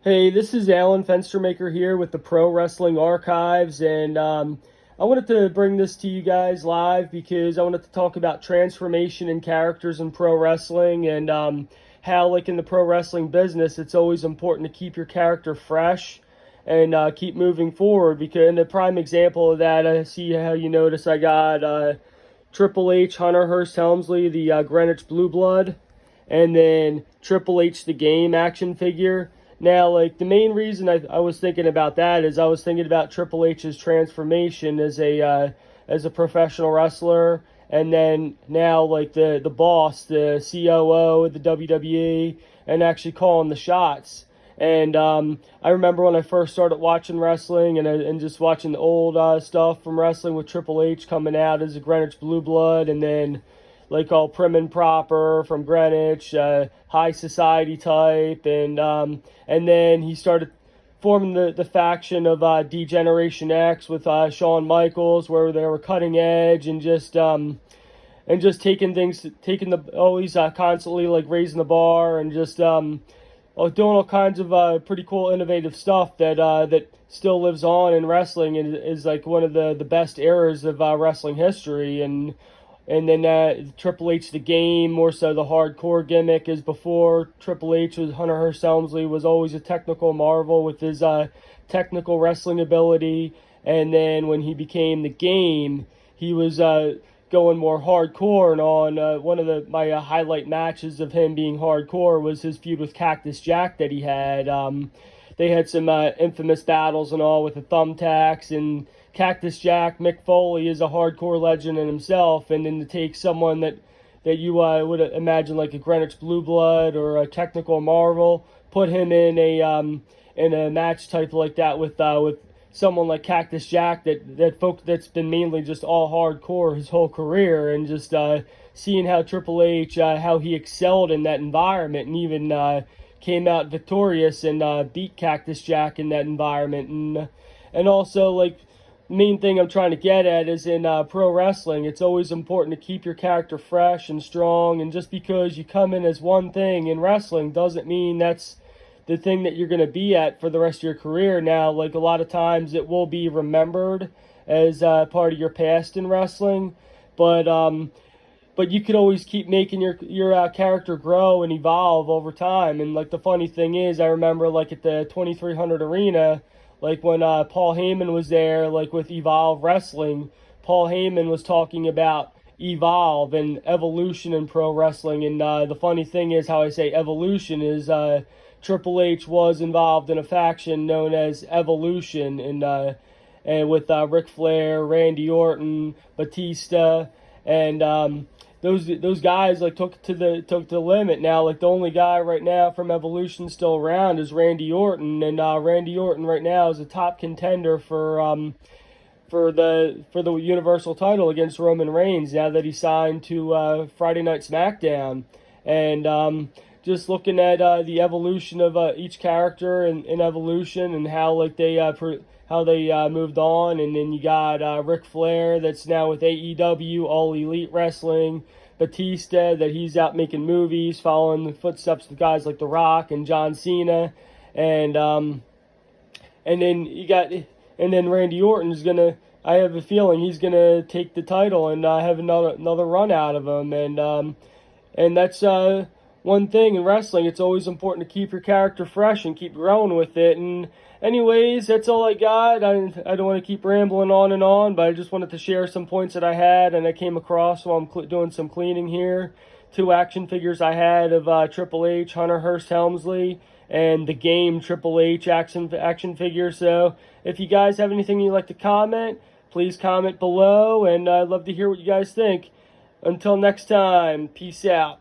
Hey, this is Alan Fenstermaker here with the Pro Wrestling Archives, and I wanted to bring this to you guys live because I wanted to talk about transformation in characters in pro wrestling and how, like in the pro wrestling business, it's always important to keep your character fresh and keep moving forward. Because, in a prime example of that, I see how you notice I got Triple H, Hunter Hearst Helmsley, the Greenwich Blue Blood, and then Triple H the Game action figure. Now, like the main reason I was thinking about that is I was thinking about Triple H's transformation as a professional wrestler, and then now like the boss, the COO of the WWE, and actually calling the shots. And I remember when I first started watching wrestling and just watching the old stuff from wrestling with Triple H coming out as a Greenwich Blue Blood, and then like all prim and proper from Greenwich, high society type, and then he started forming the faction of D-Generation X with Shawn Michaels, where they were cutting edge and just taking things, taking the always constantly like raising the bar and just doing all kinds of pretty cool, innovative stuff that still lives on in wrestling and is like one of the best eras of wrestling history. And then Triple H the Game, more so the hardcore gimmick, is before Triple H was Hunter Hearst Helmsley was always a technical marvel with his technical wrestling ability. And then when he became the Game, he was going more hardcore. And on one of my highlight matches of him being hardcore was his feud with Cactus Jack that he had. They had some infamous battles and all with the thumbtacks, and Cactus Jack, Mick Foley, is a hardcore legend in himself, and then to take someone that you would imagine like a Greenwich Blue Blood or a Technical Marvel, put him in a match type like that with someone like Cactus Jack that's been mainly just all hardcore his whole career, and just seeing how Triple H how he excelled in that environment and even came out victorious and beat Cactus Jack in that environment, and also like main thing I'm trying to get at is in pro wrestling, it's always important to keep your character fresh and strong. And just because you come in as one thing in wrestling doesn't mean that's the thing that you're going to be at for the rest of your career. Now, like a lot of times, it will be remembered as part of your past in wrestling, but you could always keep making your character grow and evolve over time. And like the funny thing is, I remember like at the 2300 Arena, like when Paul Heyman was there, like with Evolve Wrestling, Paul Heyman was talking about evolve and evolution in pro wrestling. And the funny thing is, how I say evolution is Triple H was involved in a faction known as Evolution, and with Ric Flair, Randy Orton, Batista, and those guys like took the limit. Now, like the only guy right now from Evolution still around is Randy Orton, and Randy Orton right now is a top contender for the Universal title against Roman Reigns now that he signed to Friday Night SmackDown. And just looking at the evolution of each character in Evolution and how like how they moved on. And then you got Ric Flair that's now with AEW, All Elite Wrestling. Batista, that he's out making movies, following the footsteps of guys like The Rock and John Cena. And then Randy Orton's gonna, I have a feeling he's gonna take the title and have another run out of him. And that's one thing in wrestling. It's always important to keep your character fresh and keep growing with it. And anyways, that's all I got. I don't want to keep rambling on, but I just wanted to share some points that I had and I came across while I'm doing some cleaning here. Two action figures I had of Triple H, Hunter Hearst Helmsley, and the Game Triple H action figure. So if you guys have anything you'd like to comment, please comment below, and I'd love to hear what you guys think. Until next time, peace out.